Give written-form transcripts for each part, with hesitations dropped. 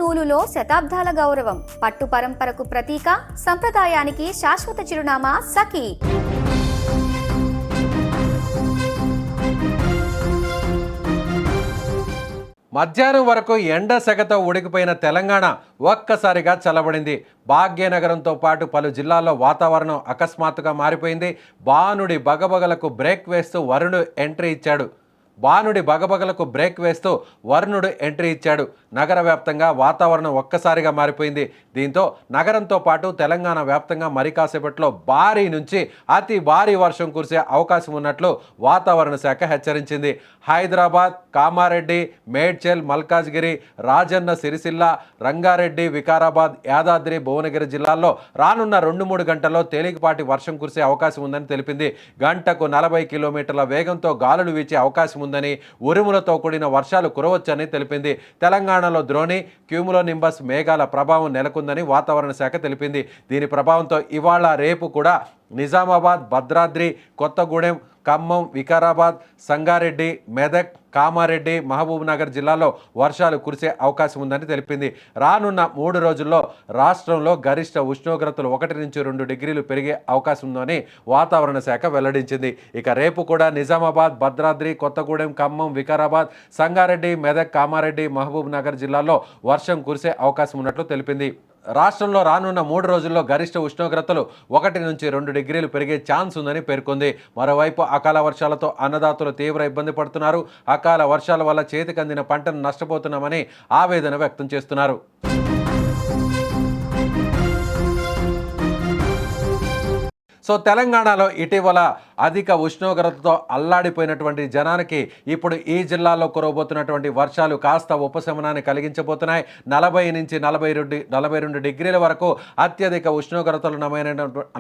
నూలులో శతాబ్దాల గౌరవం, పట్టు పరంపరకు ప్రతీక, సంప్రదాయానికి శాశ్వత చిరునామా సఖీ. మధ్యాహ్నం వరకు ఎండ సెగతో ఉడికిపోయిన తెలంగాణ ఒక్కసారిగా చల్లబడింది. భాగ్యనగరంతో పాటు పలు జిల్లాల్లో వాతావరణం అకస్మాత్తుగా మారిపోయింది. బాణుడి బగబగలకు బ్రేక్ వేస్తూ వరుణుడు ఎంట్రీ ఇచ్చాడు. నగర వ్యాప్తంగా వాతావరణం ఒక్కసారిగా మారిపోయింది. దీంతో నగరంతో పాటు తెలంగాణ వ్యాప్తంగా మరి కాసేపట్లో భారీ నుంచి అతి భారీ వర్షం కురిసే అవకాశం ఉన్నట్లు వాతావరణ శాఖ హెచ్చరించింది. హైదరాబాద్, కామారెడ్డి, మేడ్చల్, మల్కాజ్గిరి, రాజన్న సిరిసిల్ల, రంగారెడ్డి, వికారాబాద్, యాదాద్రి, భువనగిరి జిల్లాల్లో రానున్న 2-3 గంటల్లో తేలికపాటి వర్షం కురిసే అవకాశం ఉందని తెలిపింది. గంటకు 40 కిలోమీటర్ల వేగంతో గాలులు వీచే అవకాశం ఉందని, ఉరుములతో కూడిన వర్షాలు కురవచ్చని తెలిపింది. తెలంగాణలో ద్రోణి, క్యూములోనింబస్ మేఘాల ప్రభావం నెలకొందని వాతావరణ శాఖ తెలిపింది. దీని ప్రభావంతో ఇవాళ రేపు కూడా నిజామాబాద్, భద్రాద్రి, కొత్తగూడెం, ఖమ్మం, వికారాబాద్, సంగారెడ్డి, మెదక్, కామారెడ్డి, మహబూబ్ నగర్ జిల్లాలో వర్షాలు కురిసే అవకాశం ఉందని తెలిపింది. రానున్న 3 రోజుల్లో రాష్ట్రంలో గరిష్ట ఉష్ణోగ్రతలు 1 నుంచి 2 డిగ్రీలు పెరిగే అవకాశం ఉందని వాతావరణ శాఖ వెల్లడించింది. ఇక రేపు కూడా నిజామాబాద్, భద్రాద్రి, కొత్తగూడెం, ఖమ్మం, వికారాబాద్, సంగారెడ్డి, మెదక్, కామారెడ్డి, మహబూబ్ నగర్ జిల్లాల్లో వర్షం కురిసే అవకాశం ఉన్నట్లు తెలిపింది. రాష్ట్రంలో రానున్న 3 రోజుల్లో గరిష్ట ఉష్ణోగ్రతలు 1 నుంచి 2 డిగ్రీలు పెరిగే ఛాన్స్ ఉందని పేర్కొంది. మరోవైపు అకాల వర్షాలతో అన్నదాతలు తీవ్ర ఇబ్బంది పడుతున్నారు. అకాల వర్షాల వల్ల చేతికందిన పంటను నష్టపోతున్నామని ఆవేదన వ్యక్తం చేస్తున్నారు. తెలంగాణలో ఇటీవల అధిక ఉష్ణోగ్రతతో అల్లాడిపోయినటువంటి జనానికి ఇప్పుడు ఈ జిల్లాలో కురవబోతున్నటువంటి వర్షాలు కాస్త ఉపశమనాన్ని కలిగించబోతున్నాయి. 40 నుంచి 42 డిగ్రీల వరకు అత్యధిక ఉష్ణోగ్రతలు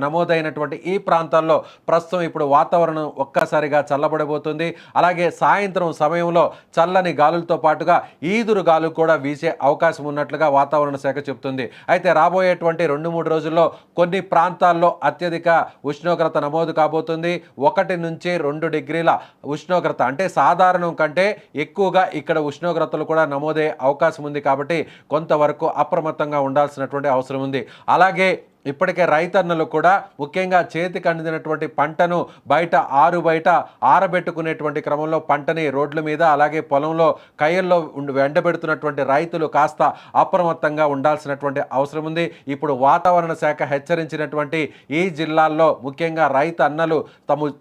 నమోదైనటువంటి ఈ ప్రాంతాల్లో ప్రస్తుతం ఇప్పుడు వాతావరణం ఒక్కసారిగా చల్లబడబోతుంది. అలాగే సాయంత్రం సమయంలో చల్లని గాలులతో పాటుగా ఈదురు గాలు కూడా వీసే అవకాశం ఉన్నట్లుగా వాతావరణ శాఖ చెబుతుంది. అయితే రాబోయేటువంటి 2-3 రోజుల్లో కొన్ని ప్రాంతాల్లో అత్యధిక ఉష్ణోగ్రత నమోదు కాబోతుంది. 1 నుంచి 2 డిగ్రీల ఉష్ణోగ్రత అంటే సాధారణం కంటే ఎక్కువగా ఇక్కడ ఉష్ణోగ్రతలు కూడా నమోదయ్యే అవకాశం ఉంది. కాబట్టి కొంతవరకు అప్రమత్తంగా ఉండాల్సినటువంటి అవసరం ఉంది. అలాగే ఇప్పటికే రైతన్నలు కూడా ముఖ్యంగా చేతికి అందినటువంటి పంటను బయట ఆరబెట్టుకునేటువంటి క్రమంలో పంటని రోడ్ల మీద అలాగే పొలంలో కయ్యల్లో ఎండబెడుతున్నటువంటి రైతులు కాస్త అప్రమత్తంగా ఉండాల్సినటువంటి అవసరం ఉంది. ఇప్పుడు వాతావరణ శాఖ హెచ్చరించినటువంటి ఈ జిల్లాల్లో ముఖ్యంగా రైతన్నలు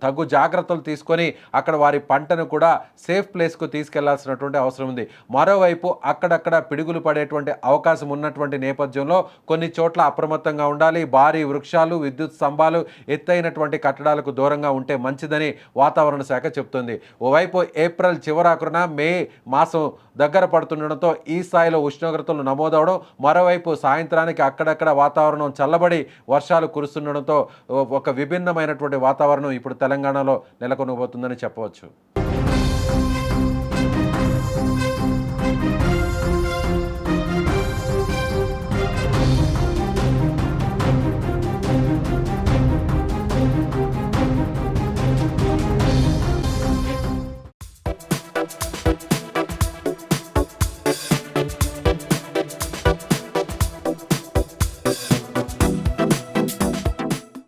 తగు జాగ్రత్తలు తీసుకొని అక్కడ వారి పంటను కూడా సేఫ్ ప్లేస్కు తీసుకెళ్లాల్సినటువంటి అవసరం ఉంది. మరోవైపు అక్కడక్కడ పిడుగులు పడేటువంటి అవకాశం ఉన్నటువంటి నేపథ్యంలో కొన్ని చోట్ల అప్రమత్తంగా ఉండాలి. భారీ వృక్షాలు, విద్యుత్ స్తంభాలు, ఎత్తైనటువంటి కట్టడాలకు దూరంగా ఉంటే మంచిదని వాతావరణ శాఖ చెబుతుంది. ఓవైపు ఏప్రిల్ చివరాకున మే మాసం దగ్గర పడుతుండడంతో ఈ స్థాయిలో ఉష్ణోగ్రతలు నమోదవడం, మరోవైపు సాయంత్రానికి అక్కడక్కడ వాతావరణం చల్లబడి వర్షాలు కురుస్తుండడంతో ఒక విభిన్నమైనటువంటి వాతావరణం ఇప్పుడు తెలంగాణలో నెలకొనబోతుందని చెప్పవచ్చు.